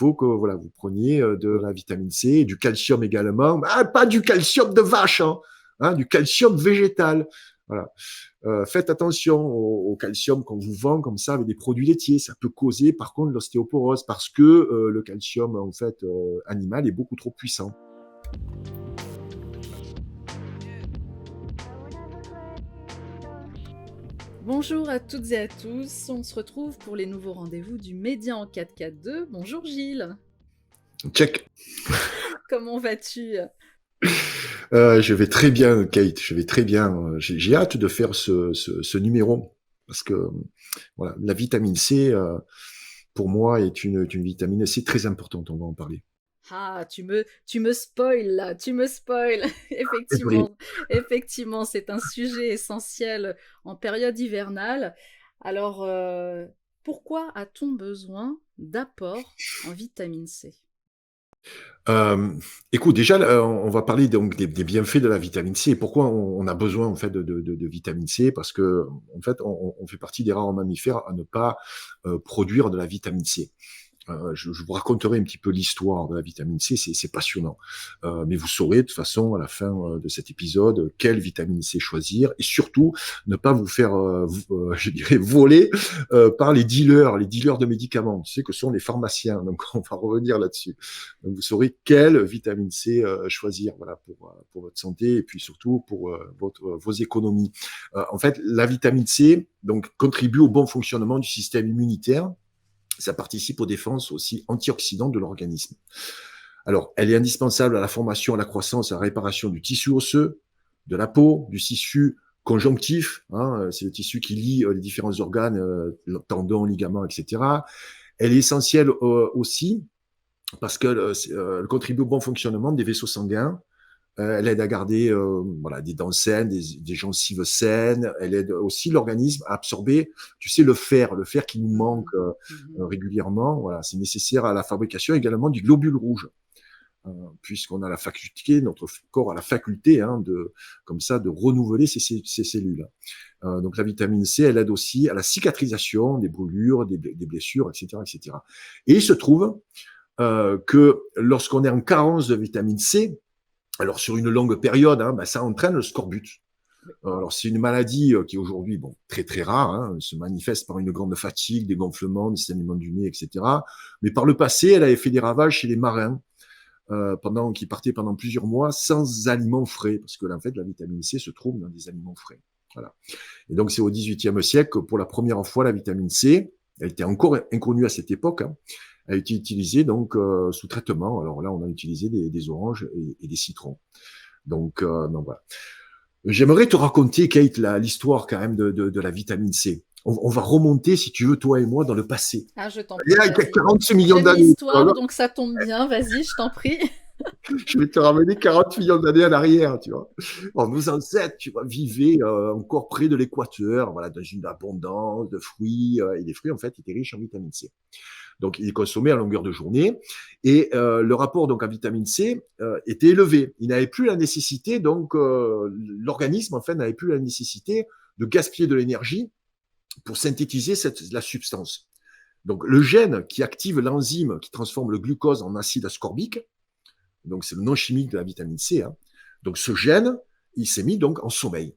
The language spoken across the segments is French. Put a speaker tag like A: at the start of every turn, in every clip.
A: faut que voilà, vous preniez de la vitamine C et du calcium également. Ah, pas du calcium de vache, du calcium végétal. Voilà. Faites attention au calcium qu'on vous vend comme ça avec des produits laitiers. Ça peut causer par contre l'ostéoporose parce que le calcium en fait animal est beaucoup trop puissant.
B: Bonjour à toutes et à tous, on se retrouve pour les nouveaux rendez-vous du Média en 4K2. Bonjour Gilles.
A: Check.
B: Comment vas-tu?
A: Je vais très bien, Kate. Je vais très bien. J'ai hâte de faire ce numéro parce que voilà, la vitamine C, pour moi, est une vitamine C très importante. On va en parler.
B: Ah, tu me spoil là, tu me spoil.
A: C'est vrai.
B: Effectivement, c'est un sujet essentiel en période hivernale. Alors, pourquoi a-t-on besoin d'apports en vitamine C?
A: Euh, Écoute, déjà, on va parler donc des bienfaits de la vitamine C. Et pourquoi on a besoin en fait de vitamine C? Parce que en fait, on fait partie des rares mammifères à ne pas produire de la vitamine C. Je vous raconterai un petit peu l'histoire de la vitamine C, c'est passionnant. Mais vous saurez de toute façon à la fin de cet épisode quelle vitamine C choisir et surtout ne pas vous faire, je dirais, voler par les dealers de médicaments. Tu sais que ce sont les pharmaciens, donc on va revenir là-dessus. Donc vous saurez quelle vitamine C choisir, voilà, pour votre santé et puis surtout pour vos économies. En fait, la vitamine C donc contribue au bon fonctionnement du système immunitaire. Ça participe aux défenses aussi antioxydantes de l'organisme. Alors, elle est indispensable à la formation, à la croissance, à la réparation du tissu osseux, de la peau, du tissu conjonctif, c'est le tissu qui lie les différents organes, tendons, ligaments, etc. Elle est essentielle aussi parce qu'elle contribue au bon fonctionnement des vaisseaux sanguins. Elle aide à garder voilà, des dents saines, des gencives saines. Elle aide aussi l'organisme à absorber, tu sais, le fer qui nous manque
B: Mhm, mhm.
A: régulièrement. Voilà, c'est nécessaire à la fabrication également du globule rouge, puisqu'on a la faculté, notre corps a la faculté comme ça, de renouveler ces cellules. Donc la vitamine C, elle aide aussi à la cicatrisation des brûlures, des blessures, etc., etc. Et il se trouve que lorsqu'on est en carence de vitamine C, alors sur une longue période, ça entraîne le scorbut. Alors c'est une maladie qui est aujourd'hui très très rare, se manifeste par une grande fatigue, des gonflements, des saignements du nez, etc. Mais par le passé, elle avait fait des ravages chez les marins qui partaient pendant plusieurs mois sans aliments frais, parce que en fait la vitamine C se trouve dans des aliments frais. Voilà. Et donc c'est au XVIIIe siècle que pour la première fois la vitamine C, elle était encore inconnue à cette époque, a été utilisée donc sous traitement. Alors là, on a utilisé des oranges et des citrons. Donc voilà. J'aimerais te raconter, Kate, l'histoire quand même de la vitamine C. On va remonter, si tu veux, toi et moi, dans le passé.
B: Ah, je t'en
A: Il y
B: prie,
A: a
B: vas-y.
A: 46 millions
B: J'aime
A: d'années.
B: l'histoire, donc ça tombe bien. Vas-y, je t'en prie.
A: Je vais te ramener 40 millions d'années en arrière, tu vois. Alors, nos ancêtres, tu vois, vivaient encore près de l'équateur, voilà, dans une abondance de fruits, et les fruits, en fait, étaient riches en vitamine C. Donc, il est consommé à longueur de journée. Et le rapport donc à vitamine C était élevé. Il n'avait plus la nécessité, donc l'organisme, en fait, n'avait plus la nécessité de gaspiller de l'énergie pour synthétiser la substance. Donc, le gène qui active l'enzyme qui transforme le glucose en acide ascorbique, donc c'est le nom chimique de la vitamine C, donc ce gène, il s'est mis donc en sommeil.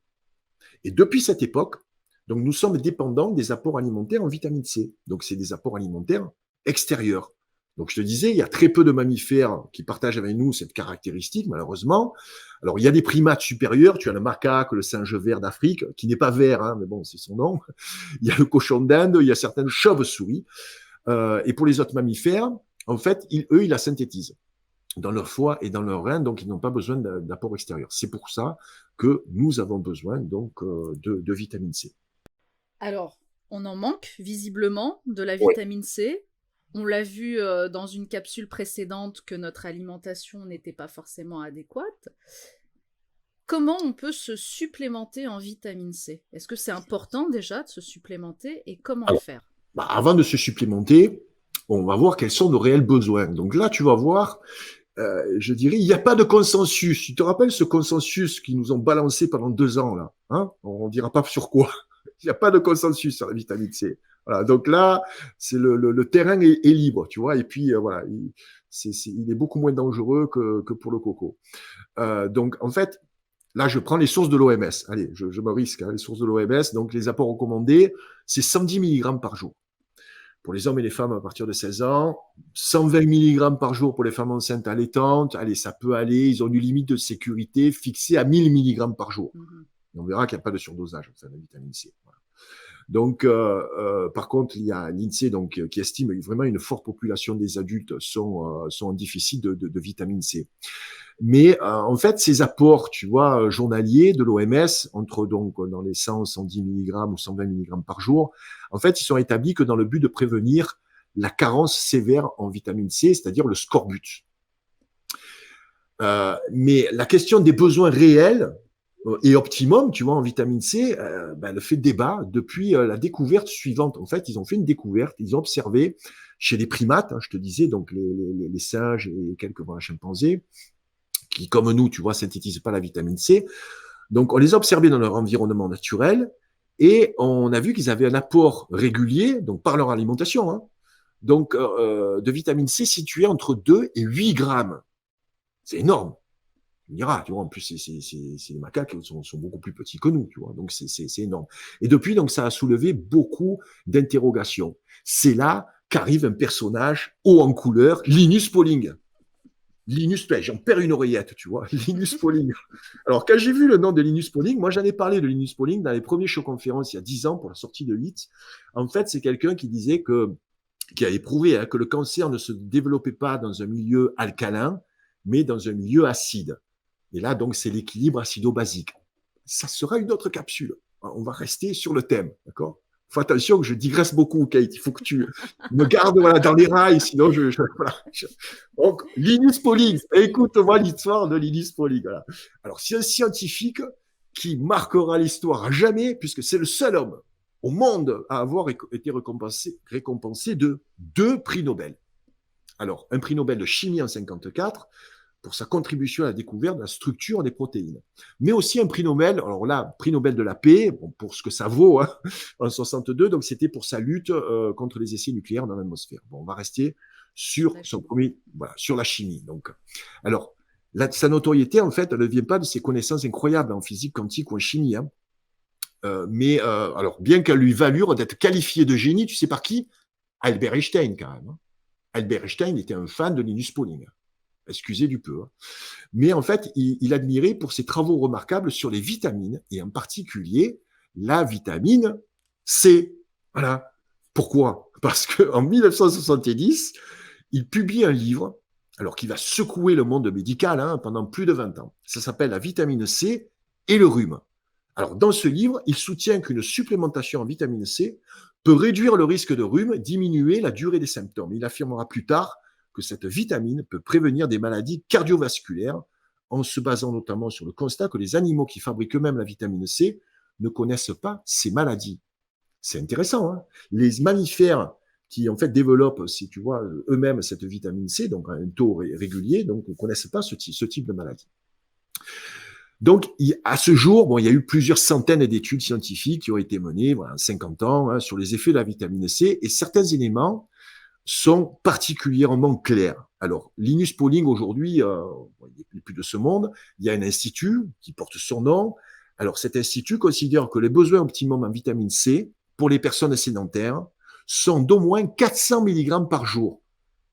A: Et depuis cette époque, donc nous sommes dépendants des apports alimentaires en vitamine C. Donc c'est des apports alimentaires extérieurs. Donc je te disais, il y a très peu de mammifères qui partagent avec nous cette caractéristique, malheureusement. Alors il y a des primates supérieurs, tu as le macaque, le singe vert d'Afrique, qui n'est pas vert, mais bon, c'est son nom. Il y a le cochon d'Inde, il y a certaines chauves-souris. Et pour les autres mammifères, en fait, eux, ils la synthétisent dans leur foie et dans leur rein, donc ils n'ont pas besoin d'apport extérieur. C'est pour ça que nous avons besoin donc de vitamine C.
B: Alors, on en manque visiblement de la
A: Oui.
B: vitamine C. On l'a vu dans une capsule précédente que notre alimentation n'était pas forcément adéquate. Comment on peut se supplémenter en vitamine C? Est-ce que c'est important déjà de se supplémenter et comment le
A: Alors,
B: faire?
A: avant de se supplémenter, on va voir quels sont nos réels besoins. Donc là, tu vas voir, je dirais, il n'y a pas de consensus. Tu te rappelles ce consensus qu'ils nous ont balancé pendant 2 ans là, On ne dira pas sur quoi. Il n'y a pas de consensus sur la vitamine C. Voilà, donc là, c'est le terrain est libre, tu vois, et puis voilà, il est beaucoup moins dangereux que pour le coco. Donc en fait, là, je prends les sources de l'OMS. Allez, je me risque, hein, les sources de l'OMS. Donc les apports recommandés, c'est 110 mg par jour pour les hommes et les femmes à partir de 16 ans, 120 mg par jour pour les femmes enceintes allaitantes. Allez, ça peut aller. Ils ont une limite de sécurité fixée à 1000 mg par jour. Et on verra qu'il n'y a pas de surdosage en fait, de vitamine C. Voilà. Donc, par contre, il y a l'INSEE donc, qui estime vraiment une forte population des adultes sont en déficit de vitamine C. Mais en fait, ces apports, tu vois, journaliers de l'OMS, entre donc dans les 100, 110 mg ou 120 mg par jour, en fait, ils sont établis que dans le but de prévenir la carence sévère en vitamine C, c'est-à-dire le scorbut. Mais la question des besoins réels et optimum, tu vois, en vitamine C, elle fait débat depuis la découverte suivante. En fait, ils ont fait une découverte, ils ont observé chez les primates, hein, je te disais, donc les singes et quelques chimpanzés, qui, comme nous, tu vois, synthétisent pas la vitamine C. Donc, on les a observés dans leur environnement naturel et on a vu qu'ils avaient un apport régulier, donc par leur alimentation, hein, donc de vitamine C situé entre 2 et 8 grammes. C'est énorme. Tu me diras, tu vois, en plus, les macaques sont beaucoup plus petits que nous, tu vois, donc c'est énorme. Et depuis, donc, ça a soulevé beaucoup d'interrogations. C'est là qu'arrive un personnage haut en couleur, Linus Pauling. Linus, j'en perds une oreillette, tu vois, Linus Pauling. Alors, quand j'ai vu le nom de Linus Pauling, moi, j'en ai parlé de Linus Pauling dans les premiers shows conférences il y a 10 ans pour la sortie de HIT. En fait, c'est quelqu'un qui disait qui avait prouvé hein, que le cancer ne se développait pas dans un milieu alcalin, mais dans un milieu acide. Et là, donc, c'est l'équilibre acido-basique. Ça sera une autre capsule. On va rester sur le thème, d'accord? Faut attention que je digresse beaucoup, Kate. Il faut que tu me gardes voilà, dans les rails, sinon voilà. Donc, Linus Pauling. Écoute-moi l'histoire de Linus Pauling. Voilà. Alors, c'est un scientifique qui marquera l'histoire à jamais, puisque c'est le seul homme au monde à avoir été récompensé de 2 prix Nobel. Alors, un prix Nobel de chimie en 54 pour sa contribution à la découverte de la structure des protéines. Mais aussi un prix Nobel, alors là, prix Nobel de la paix, bon, pour ce que ça vaut, hein, en 62, donc c'était pour sa lutte contre les essais nucléaires dans l'atmosphère. Bon, on va rester sur son premier, voilà, sur la chimie. Donc, alors, sa notoriété, en fait, elle ne vient pas de ses connaissances incroyables en physique quantique ou en chimie, hein. Mais alors, bien qu'elle lui valure d'être qualifié de génie, tu sais par qui? Albert Einstein, quand même. Hein. Albert Einstein était un fan de Linus Pauling. Excusez du peu. Hein. Mais en fait, il admirait pour ses travaux remarquables sur les vitamines, et en particulier la vitamine C. Voilà. Pourquoi? Parce qu'en 1970, il publie un livre, alors qui va secouer le monde médical hein, pendant plus de 20 ans. Ça s'appelle La vitamine C et le rhume. Alors, dans ce livre, il soutient qu'une supplémentation en vitamine C peut réduire le risque de rhume, diminuer la durée des symptômes. Il affirmera plus tard que cette vitamine peut prévenir des maladies cardiovasculaires en se basant notamment sur le constat que les animaux qui fabriquent eux-mêmes la vitamine C ne connaissent pas ces maladies. C'est intéressant. Hein. Les mammifères qui en fait développent, si tu vois, eux-mêmes cette vitamine C, donc à un taux régulier, donc ne connaissent pas ce type de maladie. Donc, à ce jour, bon, il y a eu plusieurs centaines d'études scientifiques qui ont été menées, voilà, 50 ans, hein, sur les effets de la vitamine C, et certains éléments sont particulièrement clairs. Alors, Linus Pauling, aujourd'hui, il n'est plus de ce monde, il y a un institut qui porte son nom. Alors, cet institut considère que les besoins optimums en vitamine C pour les personnes sédentaires sont d'au moins 400 mg par jour.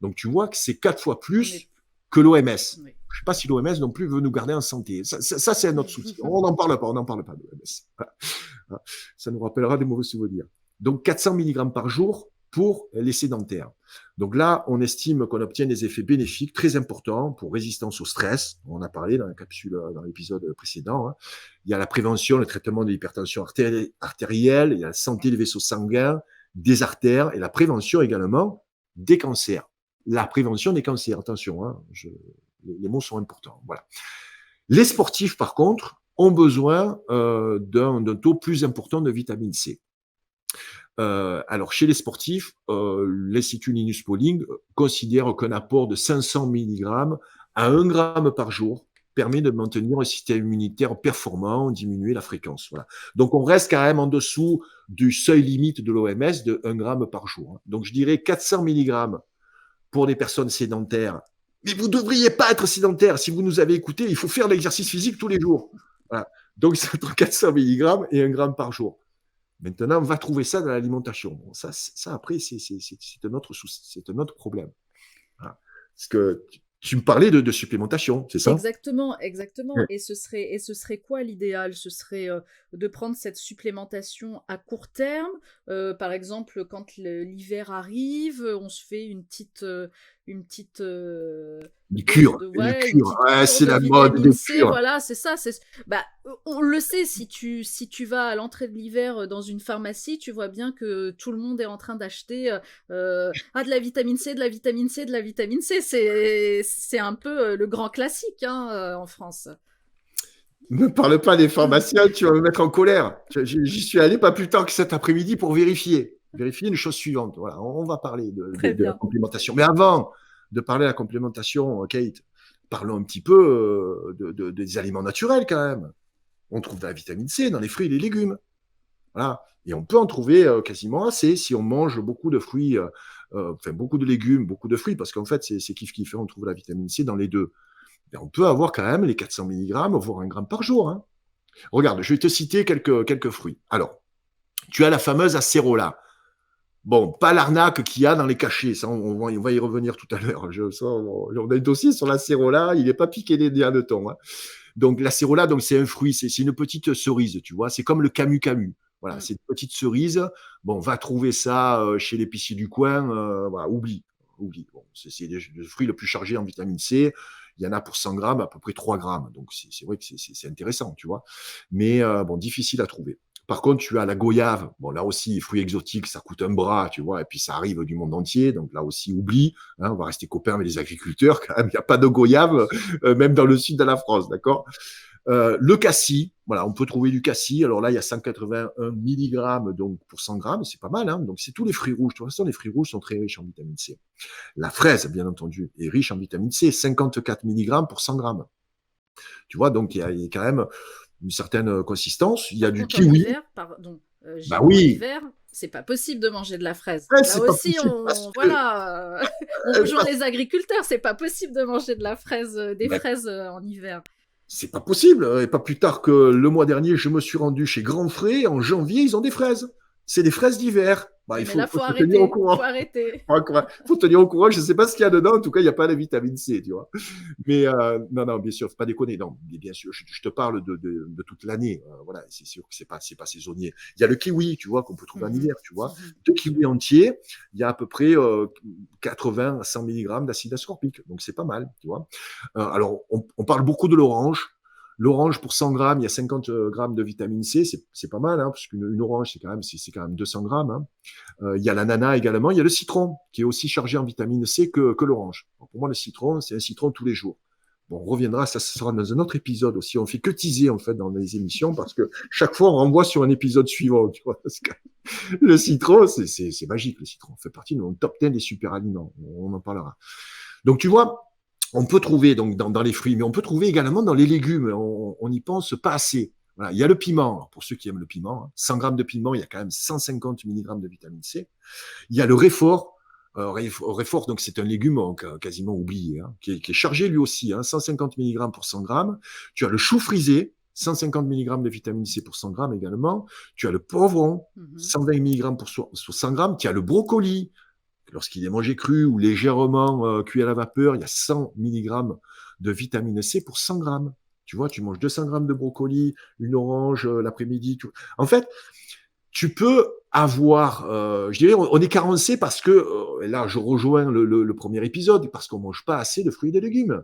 A: Donc, tu vois que c'est 4 fois plus que l'OMS. Oui. Je ne sais pas si l'OMS non plus veut nous garder en santé. Ça c'est un autre souci. On n'en parle pas, de l'OMS. Ça nous rappellera des mauvais souvenirs. Donc, 400 mg par jour pour les sédentaires. Donc là, on estime qu'on obtient des effets bénéfiques très importants pour résistance au stress. On en a parlé dans la capsule, dans l'épisode précédent. Hein. Il y a la prévention, le traitement de l'hypertension artérielle, il y a la santé des vaisseaux sanguins, des artères et la prévention également des cancers. La prévention des cancers, attention, hein, les mots sont importants. Voilà. Les sportifs, par contre, ont besoin d'un taux plus important de vitamine C. Alors, chez les sportifs, l'Institut Linus Pauling considère qu'un apport de 500 mg à 1 gramme par jour permet de maintenir un système immunitaire performant, diminuer la fréquence. Voilà. Donc, on reste quand même en dessous du seuil limite de l'OMS de 1 gramme par jour. Donc, je dirais 400 mg pour des personnes sédentaires. Mais vous ne devriez pas être sédentaire. Si vous nous avez écouté, il faut faire de l'exercice physique tous les jours. Voilà. Donc, c'est entre 400 mg et 1 gramme par jour. Maintenant, on va trouver ça dans l'alimentation. Bon, ça après, c'est un autre problème. Voilà. Parce que tu me parlais de supplémentation, c'est ça?
B: Exactement, exactement. Et ce serait quoi l'idéal? Ce serait de prendre cette supplémentation à court terme. Par exemple, quand l'hiver arrive, on se fait une petite dose de,
A: Une
B: ouais, une
A: cure.
B: petite
A: Ouais,
B: cure
A: c'est
B: de
A: la mode
B: vitamine
A: des
B: C.
A: cures.
B: Voilà, c'est ça. Bah, on le sait, si tu vas à l'entrée de l'hiver dans une pharmacie, tu vois bien que tout le monde est en train d'acheter de la vitamine C, de la vitamine C, de la vitamine C. C'est un peu le grand classique en France.
A: Ne parle pas des pharmaciens, tu vas me mettre en colère. J'y suis allé pas plus tard que cet après-midi pour vérifier. Vérifier une chose suivante. Voilà, on va parler
B: Très
A: de la
B: bien.
A: complémentation. Mais avant de parler de la complémentation, Kate, parlons un petit peu des aliments naturels quand même. On trouve de la vitamine C dans les fruits et les légumes. Voilà. Et on peut en trouver quasiment assez si on mange beaucoup de fruits, enfin beaucoup de légumes, beaucoup de fruits, parce qu'en fait, c'est kiff-kiff. On trouve la vitamine C dans les deux. Mais on peut avoir quand même les 400 mg, voire 1 gramme par jour. Hein. Regarde, je vais te citer quelques fruits. Alors, tu as la fameuse acérola. Bon, pas l'arnaque qu'il y a dans les cachets, ça, on va y revenir tout à l'heure. On a un dossier sur l'acérola, il n'est pas piqué des hannetons. Hein. Donc, l'acérola, c'est un fruit, c'est une petite cerise, tu vois. C'est comme le camu-camu. Voilà, c'est une petite cerise. Bon, va trouver ça chez l'épicier du coin. Voilà, oublie. Bon, c'est le fruit le plus chargé en vitamine C. Il y en a pour 100 grammes, à peu près 3 grammes. Donc, c'est vrai que c'est intéressant, tu vois. Mais bon, difficile à trouver. Par contre, tu as la goyave. Bon, là aussi, fruit exotique, ça coûte un bras, tu vois, et puis ça arrive du monde entier. Donc là aussi, oublie. Hein, on va rester copains avec les agriculteurs quand même. Il n'y a pas de goyave, même dans le sud de la France, d'accord. Le cassis, voilà, on peut trouver du cassis. Alors là, il y a 181 mg donc pour 100 grammes, c'est pas mal. Hein, donc c'est tous les fruits rouges. De toute façon, les fruits rouges sont très riches en vitamine C. La fraise, bien entendu, est riche en vitamine C, 54 mg pour 100 grammes. Tu vois, donc il y a quand même une certaine consistance. Il y a
B: Par
A: du
B: contre, en
A: kiwi.
B: hiver, pardon,
A: Bah
B: en
A: oui,
B: hiver, c'est pas possible de manger de la fraise.
A: ouais,
B: Là
A: c'est pas
B: aussi,
A: possible parce que
B: voilà, on rejoint les agriculteurs. C'est pas possible de manger de la fraise, des
A: bah,
B: fraises en hiver.
A: c'est pas possible. Et pas plus tard que le mois dernier, je me suis rendu chez Grand Frais. En janvier, ils ont des fraises. C'est des fraises d'hiver. Bah,
B: Oui,
A: il
B: mais là,
A: faut
B: faut
A: se tenir au
B: arrêter.
A: courant.
B: Faut arrêter.
A: Faut tenir au courant. Je ne sais pas ce qu'il y a dedans. En tout cas, il n'y a pas de vitamine C, tu vois. Mais non, bien sûr, faut pas déconner. Non, bien sûr, je te parle de toute l'année. Voilà, c'est sûr que c'est pas saisonnier. Il y a le kiwi, tu vois, qu'on peut trouver en hiver, tu vois. Deux kiwis entiers, il y a à peu près 80 à 100 mg d'acide ascorbique. Donc c'est pas mal, tu vois. Alors, on parle beaucoup de l'orange. L'orange, pour 100 grammes, il y a 50 grammes de vitamine C, c'est pas mal, hein, parce qu'une orange, c'est quand même 200 grammes. Hein. Il y a l'ananas également, il y a le citron, qui est aussi chargé en vitamine C que l'orange. Pour moi, le citron, c'est un citron tous les jours. Bon, on reviendra, ça sera dans un autre épisode aussi. On fait que teaser, en fait, dans les émissions, parce que chaque fois, on renvoie sur un épisode suivant, tu vois, parce que le citron, c'est magique, le citron. Ça fait partie de mon top 10 des super aliments. On en parlera. Donc, tu vois, on peut trouver donc dans les fruits, mais on peut trouver également dans les légumes. On n'y pense pas assez. Voilà. Il y a le piment. Alors, pour ceux qui aiment le piment, 100 grammes de piment, il y a quand même 150 mg de vitamine C. Il y a le réfort. Réfort, donc c'est un légume quasiment oublié, hein, qui est chargé lui aussi, 150 mg pour 100 grammes. Tu as le chou frisé, 150 mg de vitamine C pour 100 grammes également. Tu as le poivron, 120 mg pour 100 grammes. Tu as le brocoli, lorsqu'il est mangé cru ou légèrement cuit à la vapeur, il y a 100 mg de vitamine C pour 100 grammes. Tu vois, tu manges 200 grammes de brocoli, une orange l'après-midi. En fait, tu peux avoir, je dirais, on est carencé parce que, là, je rejoins le premier épisode, parce qu'on mange pas assez de fruits et de légumes.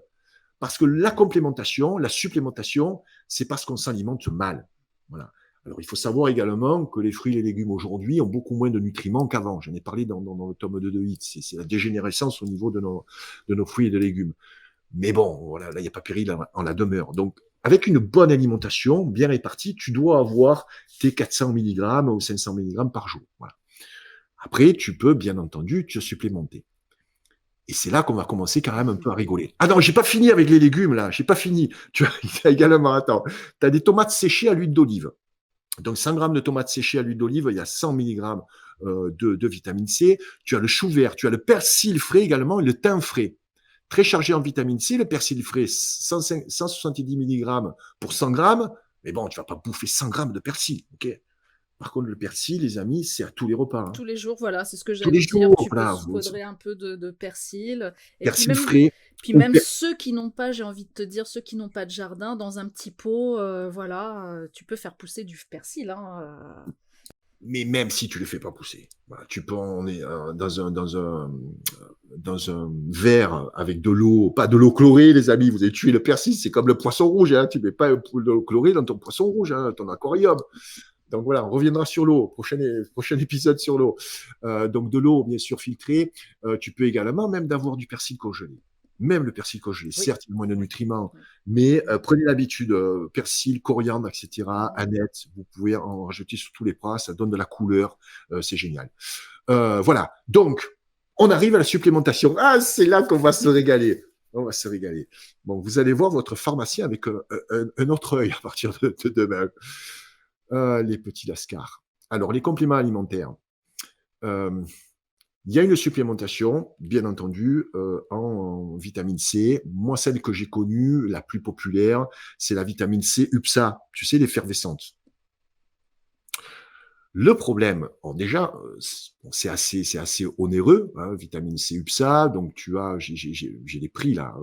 A: Parce que la complémentation, la supplémentation, c'est parce qu'on s'alimente mal. Voilà. Alors, il faut savoir également que les fruits et les légumes aujourd'hui ont beaucoup moins de nutriments qu'avant. J'en ai parlé dans le tome 2 de HIT. C'est la dégénérescence au niveau de nos fruits et de légumes. Mais bon, voilà, là, il n'y a pas péril en la demeure. Donc, avec une bonne alimentation bien répartie, tu dois avoir tes 400 mg ou 500 mg par jour. Voilà. Après, tu peux, bien entendu, te supplémenter. Et c'est là qu'on va commencer quand même un peu à rigoler. Ah non, j'ai pas fini avec les légumes, là. J'ai pas fini. Tu vois, il y a également, attends, tu as des tomates séchées à l'huile d'olive. Donc, 100 grammes de tomates séchées à l'huile d'olive, il y a 100 milligrammes de vitamine C. Tu as le chou vert, tu as le persil frais également et le thym frais. Très chargé en vitamine C, le persil frais, 170 milligrammes pour 100 grammes. Mais bon, tu vas pas bouffer 100 grammes de persil, ok? Par contre, le persil, les amis, c'est à tous les repas, hein.
B: Tous les jours, voilà, c'est ce que
A: Tous les
B: j'allais dire.
A: jours,
B: Tu peux
A: voilà.
B: saupoudrer un peu de persil. Et
A: Persil frais.
B: ceux qui n'ont pas, j'ai envie de te dire, ceux qui n'ont pas de jardin, dans un petit pot, voilà, tu peux faire pousser du persil, hein.
A: Mais même si tu le fais pas pousser, voilà, tu peux en est dans un verre avec de l'eau, pas de l'eau chlorée, les amis. Vous avez tué le persil, c'est comme le poisson rouge, hein. Tu mets pas de l'eau chlorée dans ton poisson rouge, hein, ton aquarium. Donc voilà, on reviendra sur l'eau, prochain épisode sur l'eau. Donc de l'eau, bien sûr, filtrée. Tu peux également même d'avoir du persil congelé. Même le persil congelé,
B: Oui.
A: certes, il y a moins de nutriments, mais prenez l'habitude, persil, coriandre, etc., aneth, vous pouvez en rajouter sur tous les plats, ça donne de la couleur, c'est génial. Voilà, donc, on arrive à la supplémentation. Ah, c'est là qu'on va se régaler. On va se régaler. Bon, vous allez voir votre pharmacien avec un autre œil à partir de demain. Les petits lascars. Alors, les compléments alimentaires. Il y a une supplémentation, bien entendu, en vitamine C. Moi, celle que j'ai connue, la plus populaire, c'est la vitamine C UPSA, tu sais, l'effervescente. Le problème, bon, déjà, c'est assez onéreux, hein, vitamine C UPSA. Donc, tu as, j'ai les prix là,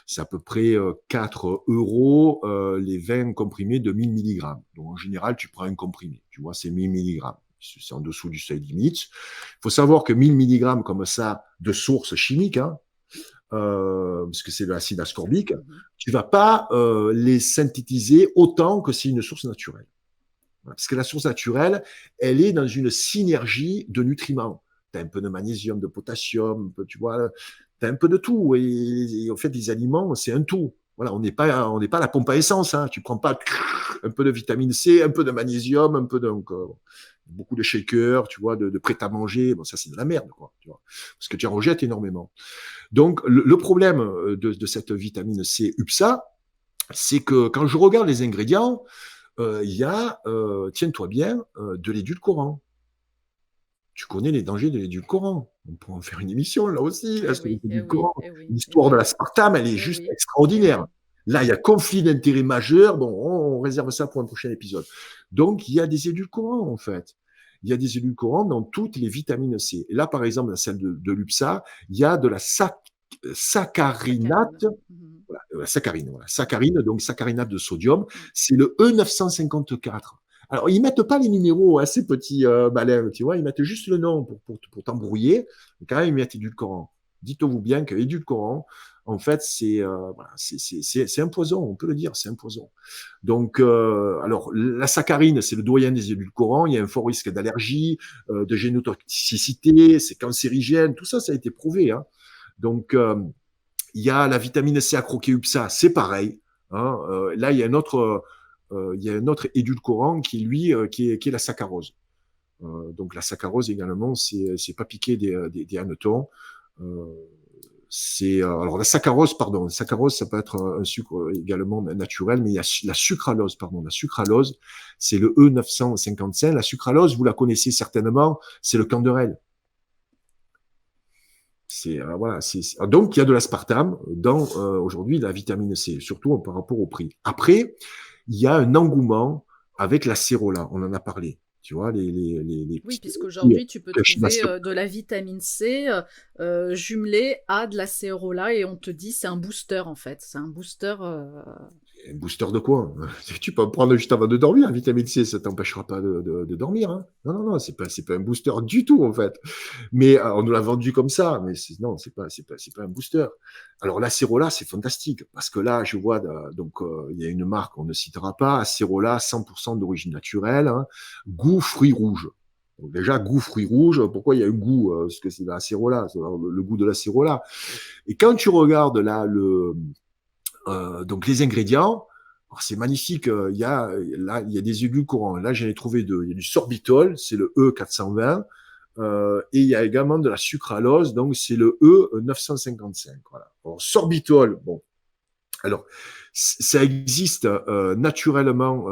A: c'est à peu près 4 euros les 20 comprimés de 1000 milligrammes. Donc, en général, tu prends un comprimé, tu vois, c'est 1000 milligrammes. C'est en dessous du seuil limite. Il faut savoir que 1000 milligrammes comme ça de source chimique, hein, parce que c'est de l'acide ascorbique, tu vas pas les synthétiser autant que c'est une source naturelle. Parce que la source naturelle, elle est dans une synergie de nutriments. Tu as un peu de magnésium, de potassium, tu vois, tu as un peu de tout. Et en fait, les aliments, c'est un tout. Voilà, on n'est pas à la pompe à essence. Hein. Tu prends pas un peu de vitamine C, un peu de magnésium, un peu de beaucoup de shakers, tu vois, de prêt à manger. Bon, ça c'est de la merde, quoi. Tu vois, parce que tu en rejettes énormément. Donc le problème de cette vitamine C UPSA, c'est que quand je regarde les ingrédients, il y a, tiens-toi bien, de l'édulcorant. Tu connais les dangers de l'édulcorant. On pourrait en faire une émission là aussi. Parce que l'édulcorant, l'histoire de l'aspartame, elle est juste extraordinaire. Là, il y a conflit d'intérêts majeur. Bon, on réserve ça pour un prochain épisode. Donc, il y a des édulcorants, en fait. Il y a des édulcorants dans toutes les vitamines C. Et là, par exemple, dans celle de l'UPSA, il y a de la saccharinate. Voilà, saccharine, donc saccharinate de sodium, c'est le E954. Alors, ils mettent pas les numéros, hein, ces petits malins, tu vois, ils mettent juste le nom pour t'embrouiller. Quand même, ils mettent édulcorant. Dites-vous bien que édulcorant, en fait, voilà, c'est un poison, on peut le dire, c'est un poison. Donc, alors, la saccharine, c'est le doyen des édulcorants, il y a un fort risque d'allergie, de génotoxicité, c'est cancérigène, tout ça, ça a été prouvé, hein. Donc, il y a la vitamine C à croquer UPSA, c'est pareil, hein. Là, il y a un autre édulcorant qui, lui, qui est la saccharose. Donc, la saccharose également, c'est pas piquer des hannetons. Alors la saccharose, pardon, la saccharose, ça peut être un sucre également naturel, mais il y a la sucralose, pardon. La sucralose, c'est le E955. La sucralose, vous la connaissez certainement, c'est le canderel. Voilà, donc il y a de l'aspartame dans aujourd'hui la vitamine C, surtout par rapport au prix. Après, il y a un engouement avec la cérola, on en a parlé. Tu vois, les
B: oui, puisqu'aujourd'hui, tu peux trouver de la vitamine C jumelée à de la cérola et on te dit c'est un booster en fait. C'est un booster.
A: Un booster de quoi? Tu peux en prendre juste avant de dormir, la vitamine C, ça t'empêchera pas de dormir. Hein. Non, c'est pas un booster du tout en fait. Mais on nous l'a vendu comme ça, mais non, c'est pas un booster. Alors l'acérola, c'est fantastique parce que là, je vois donc il y a une marque, on ne citera pas, acérola 100% d'origine naturelle, hein, goût fruits rouges. Donc déjà goût fruits rouges, pourquoi il y a un goût parce que c'est l'acérola, le goût de l'acérola. Et quand tu regardes là donc les ingrédients, c'est magnifique. Il y a des édulcorants. Là, j'en ai trouvé deux. Il y a du sorbitol, c'est le E420. Et il y a également de la sucralose, donc c'est le E955. Voilà. Alors, sorbitol, bon, alors, ça existe naturellement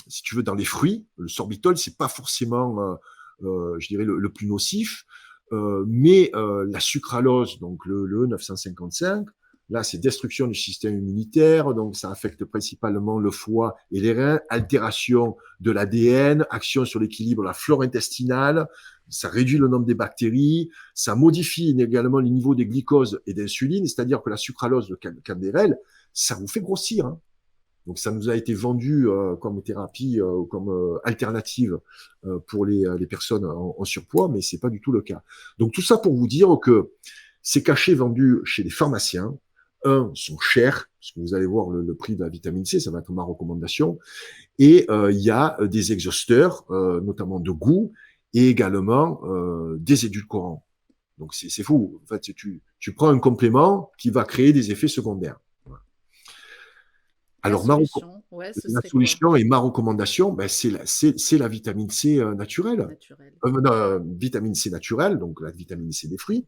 A: si tu veux, dans les fruits. Le sorbitol, c'est pas forcément, je dirais, le plus nocif, mais la sucralose, donc le 955, là, c'est destruction du système immunitaire, donc ça affecte principalement le foie et les reins, altération de l'ADN, action sur l'équilibre de la flore intestinale, ça réduit le nombre des bactéries, ça modifie également les niveaux des glycoses et d'insuline, c'est-à-dire que la sucralose, le candérel, ça vous fait grossir. Hein. Donc ça nous a été vendu comme thérapie, comme alternative pour les personnes en surpoids, mais c'est pas du tout le cas. Donc tout ça pour vous dire que ces cachets vendus chez les pharmaciens, sont chers, parce que vous allez voir le prix de la vitamine C, ça va être ma recommandation, et il y a des exhausteurs, notamment de goût, et également des édulcorants. Donc c'est fou. En fait, tu prends un complément qui va créer des effets secondaires. Voilà.
B: La
A: Alors
B: solution, ouais, ce
A: la
B: serait quoi?
A: solution et ma recommandation, ben, c'est la vitamine C naturelle.
B: Naturel.
A: Non, vitamine C naturelle, donc la vitamine C des fruits.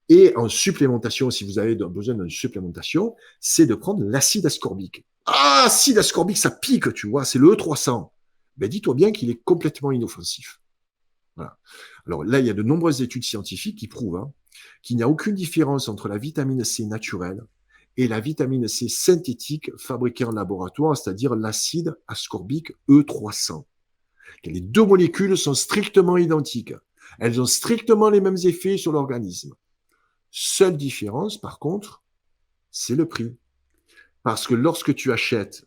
A: Et en supplémentation, si vous avez besoin d'une supplémentation, c'est de prendre l'acide ascorbique. Ah, acide ascorbique, ça pique, tu vois, c'est le E300. Ben, dis-toi bien qu'il est complètement inoffensif. Voilà. Alors là, il y a de nombreuses études scientifiques qui prouvent qu'il n'y a aucune différence entre la vitamine C naturelle et la vitamine C synthétique fabriquée en laboratoire, c'est-à-dire l'acide ascorbique E300. Les deux molécules sont strictement identiques. Elles ont strictement les mêmes effets sur l'organisme. Seule différence, par contre, c'est le prix. Parce que lorsque tu achètes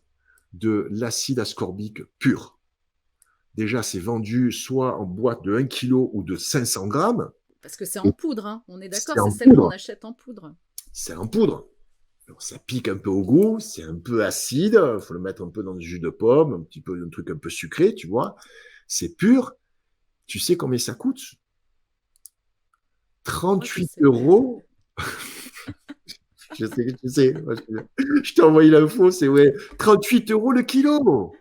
A: de l'acide ascorbique pur, déjà c'est vendu soit en boîte de 1 kg ou de 500 grammes.
B: Parce que c'est en poudre, hein. On est d'accord,
A: C'est
B: c'est
A: en
B: celle qu'on
A: poudre.
B: achète en poudre.
A: C'est en poudre. Alors, ça pique un peu au goût, c'est un peu acide, il faut le mettre un peu dans le jus de pomme, un petit peu un truc un peu sucré, tu vois. C'est pur. Tu sais combien ça coûte?
B: Moi, je
A: 38
B: sais.
A: euros. Je sais que tu sais. Je t'ai envoyé l'info, c'est ouais. 38 euros le kilo.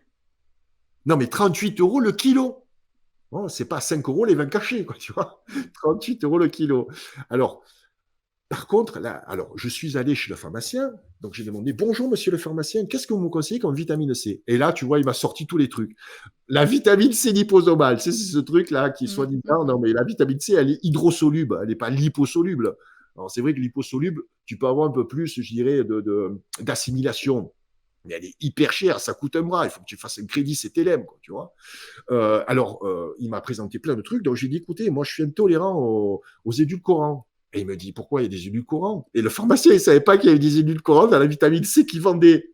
A: Non, mais 38 euros le kilo. Bon, c'est pas 5 euros les vins cachés, quoi, tu vois. 38 euros le kilo. Alors, par contre, là, alors, je suis allé chez le pharmacien, donc j'ai demandé, bonjour monsieur le pharmacien, qu'est-ce que vous me conseillez comme vitamine C? Et là, tu vois, il m'a sorti tous les trucs. La vitamine C liposomale, c'est ce truc-là qui est
B: Mm,
A: soi-disant, non,
B: mhm.
A: mais la vitamine C, elle est hydrosoluble, elle n'est pas liposoluble. Alors, c'est vrai que liposoluble, tu peux avoir un peu plus, je dirais, d'assimilation. Mais elle est hyper chère, ça coûte un bras, il faut que tu fasses un crédit CTLM, quoi, tu vois. Il m'a présenté plein de trucs, donc j'ai dit, écoutez, moi je suis intolérant aux édulcorants. Et il me dit, pourquoi il y a des édulcorants? Et le pharmacien, il ne savait pas qu'il y avait des édulcorants dans la vitamine C qui vendait.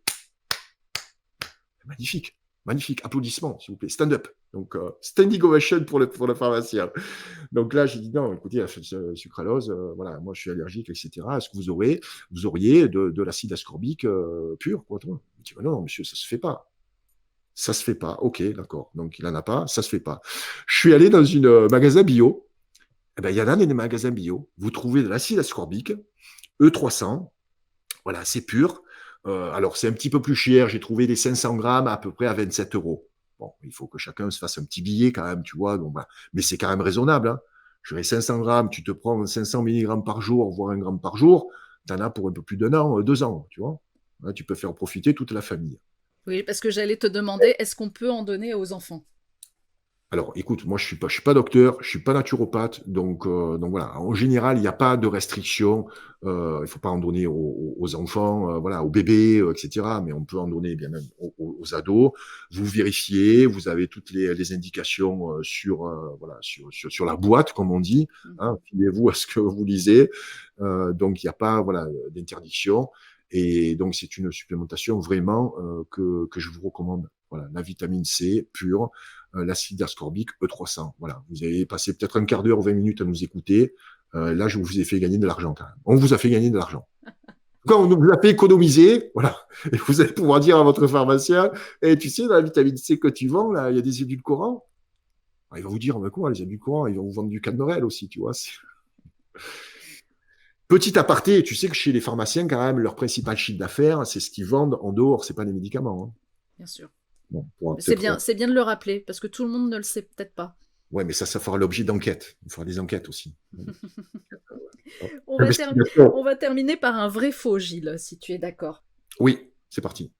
A: Magnifique, magnifique, applaudissements, s'il vous plaît, stand up. Donc, standing ovation pour le pharmacien. Donc là, j'ai dit, non, écoutez, la sucralose, voilà, moi je suis allergique, etc. Est-ce que vous auriez de l'acide ascorbique pur, quoi, toi? Il dit, non, monsieur, ça se fait pas. Ça se fait pas. Ok, d'accord. Donc, il n'en a pas, ça se fait pas. Je suis allé dans une magasin bio. Eh ben, il y en a des magasins bio. Vous trouvez de l'acide ascorbique, E300. Voilà, c'est pur. Alors, c'est un petit peu plus cher. J'ai trouvé des 500 grammes à peu près à 27 euros. Bon, il faut que chacun se fasse un petit billet quand même, tu vois. Donc, voilà. Mais c'est quand même raisonnable. Hein. Je dirais 500 grammes, tu te prends 500 milligrammes par jour, voire 1 gramme par jour. Tu en as pour un peu plus d'un an, 2 ans, tu vois. Là, tu peux faire profiter toute la famille.
B: Oui, parce que j'allais te demander, est-ce qu'on peut en donner aux enfants?
A: Alors, écoute, moi, je suis pas docteur, je suis pas naturopathe, donc voilà. En général, il n'y a pas de restriction. Il faut pas en donner aux enfants, voilà, aux bébés, etc. Mais on peut en donner bien même aux ados. Vous vérifiez, vous avez toutes les indications voilà, sur la boîte, comme on dit. Hein,
B: Mhm.
A: fiez-vous à ce que vous lisez. Donc, il n'y a pas, voilà, d'interdiction. Et donc, c'est une supplémentation vraiment que je vous recommande. Voilà, la vitamine C pure, l'acide ascorbique E300. Voilà, vous avez passé peut-être un quart d'heure ou 20 minutes à nous écouter. Là, je vous ai fait gagner de l'argent quand même. On vous a fait gagner de l'argent. Quand on vous a fait économiser, voilà, et vous allez pouvoir dire à votre pharmacien, eh, tu sais, la vitamine C que tu vends, là, il y a des édulcorants. Ah, il va vous dire, mais quoi, les édulcorants, ils vont vous vendre du Cadnorel aussi, tu vois. Petit aparté, tu sais que chez les pharmaciens, quand même, leur principal chiffre d'affaires, c'est ce qu'ils vendent en dehors, c'est pas des médicaments. Hein.
B: Bien sûr.
A: Bon, on pourra
B: Mais
A: peut-être.
B: c'est bien de le rappeler, parce que tout le monde ne le sait peut-être pas.
A: Ouais, mais ça fera l'objet d'enquêtes. Il faudra des enquêtes aussi.
B: On va,
A: Investigation.
B: on va terminer par un vrai faux, Gilles, si tu es d'accord.
A: Oui, c'est parti.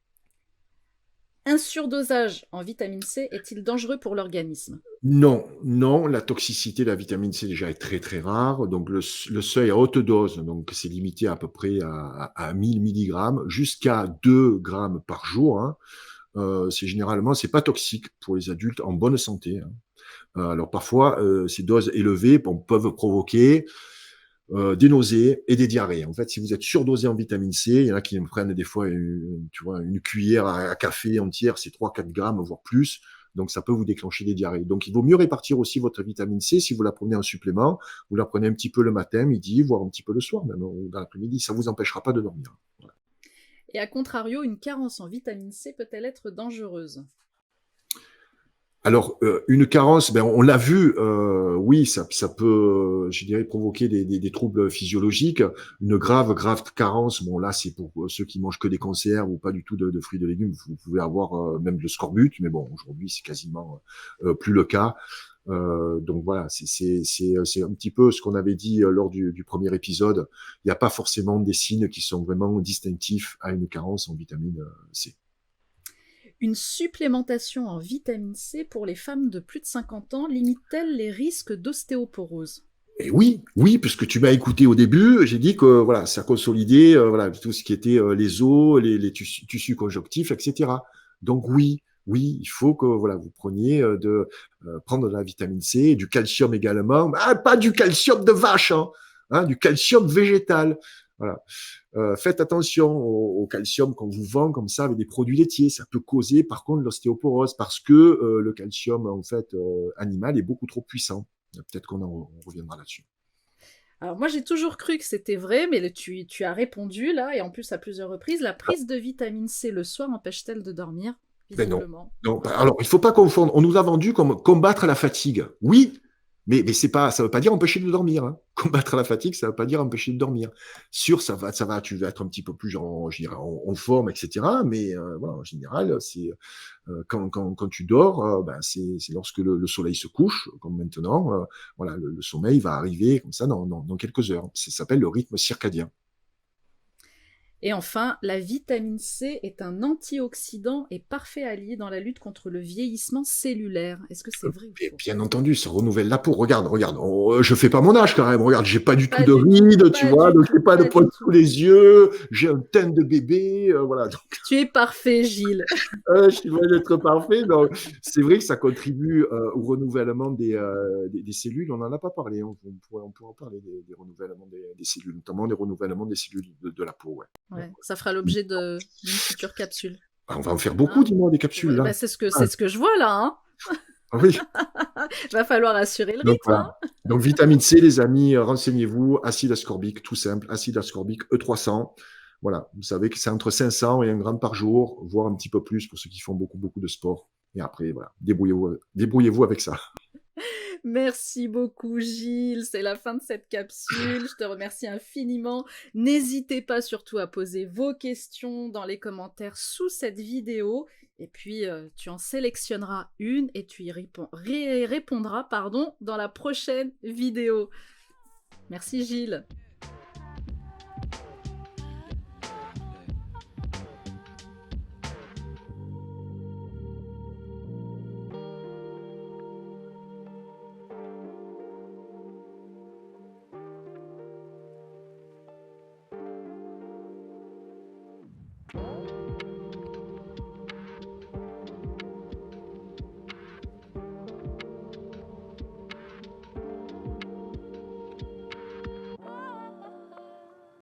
B: Un surdosage en vitamine C est-il dangereux pour l'organisme?
A: Non, non, la toxicité de la vitamine C déjà est très très rare. Donc le seuil à haute dose, donc c'est limité à peu près à 1000 milligrammes jusqu'à 2 grammes par jour, hein. C'est généralement, c'est pas toxique pour les adultes en bonne santé, hein. Alors parfois, ces doses élevées peuvent provoquer des nausées et des diarrhées. En fait, si vous êtes surdosé en vitamine C, il y en a qui me prennent des fois tu vois, une cuillère à café entière, c'est 3-4 grammes, voire plus. Donc, ça peut vous déclencher des diarrhées. Donc, il vaut mieux répartir aussi votre vitamine C si vous la prenez en supplément. Vous la prenez un petit peu le matin, midi, voire un petit peu le soir, même ou dans l'après-midi. Ça vous empêchera pas de dormir. Voilà.
B: Et à contrario, une carence en vitamine C peut-elle être dangereuse?
A: Alors, une carence, ben, on l'a vu, oui, ça peut, je dirais, provoquer des troubles physiologiques. Une grave carence, bon là, c'est pour ceux qui mangent que des conserves ou pas du tout de fruits et de légumes. Vous pouvez avoir même le scorbut, mais bon, aujourd'hui, c'est quasiment plus le cas. Donc voilà, c'est un petit peu ce qu'on avait dit lors du premier épisode. Il n'y a pas forcément des signes qui sont vraiment distinctifs à une carence en vitamine C.
B: Une supplémentation en vitamine C pour les femmes de plus de 50 ans limite-t-elle les risques d'ostéoporose?
A: Et oui, oui, puisque tu m'as écouté au début, j'ai dit que voilà, ça consolidait voilà tout ce qui était les os, les tissus conjonctifs, etc. Donc oui, oui, il faut que voilà vous preniez prendre de la vitamine C, du calcium également, ah, pas du calcium de vache, hein, du calcium végétal. Voilà. Faites attention au calcium qu'on vous vend comme ça avec des produits laitiers. Ça peut causer par contre l'ostéoporose parce que le calcium en fait animal est beaucoup trop puissant. Peut-être on reviendra là-dessus.
B: Alors moi j'ai toujours cru que c'était vrai, mais tu as répondu là, et en plus à plusieurs reprises, la prise de vitamine C le soir empêche-t-elle de dormir?
A: Ben non.
B: Visiblement.
A: Non. Alors, il ne faut pas confondre. On nous a vendu comme combattre la fatigue. Oui, mais c'est pas, ça ne veut pas dire empêcher de dormir, hein. Combattre la fatigue, ça ne veut pas dire empêcher de dormir. Sûr, ça va, tu vas être un petit peu plus je dirais, en forme, etc. Mais voilà, en général, c'est quand tu dors, ben, c'est lorsque le soleil se couche, comme maintenant, voilà, le sommeil va arriver comme ça dans quelques heures. Ça s'appelle le rythme circadien.
B: Et enfin, la vitamine C est un antioxydant et parfait allié dans la lutte contre le vieillissement cellulaire. Est-ce que c'est vrai ou
A: Et
B: faux?
A: bien entendu, ça renouvelle la peau. Regarde, regarde. Je fais pas mon âge quand même. Regarde, j'ai pas du tout
B: Pas
A: de
B: du tout,
A: rides, tu
B: pas
A: vois,
B: du
A: donc j'ai
B: tout,
A: pas de
B: pas
A: poils
B: du
A: sous
B: tout.
A: les yeux. J'ai un teint de bébé, voilà. Donc,
B: Tu es parfait, Gilles.
A: je suis loin d'être parfait. Donc, c'est vrai que ça contribue au renouvellement des cellules. On n'en a pas parlé. On pourrait en parler des renouvellements des cellules, notamment des renouvellements des cellules de la peau. Ouais.
B: Ouais, ça fera l'objet d'une future capsule.
A: On va en faire beaucoup,
B: Hein?
A: dis-moi, des capsules
B: Ouais,
A: là.
B: bah c'est ce que je vois là. Hein.
A: Ah oui.
B: Va falloir assurer le
A: Donc
B: rythme.
A: voilà.
B: Hein.
A: Donc vitamine C, les amis, renseignez-vous. Acide ascorbique, tout simple. Acide ascorbique E300. Voilà. Vous savez que c'est entre 500 et 1 gramme par jour, voire un petit peu plus pour ceux qui font beaucoup de sport. Et après, voilà. Débrouillez-vous avec ça.
B: Merci beaucoup, Gilles. C'est la fin de cette capsule. Je te remercie infiniment. N'hésitez pas surtout à poser vos questions dans les commentaires sous cette vidéo. Et puis, tu en sélectionneras une et tu y répondras dans la prochaine vidéo. Merci, Gilles.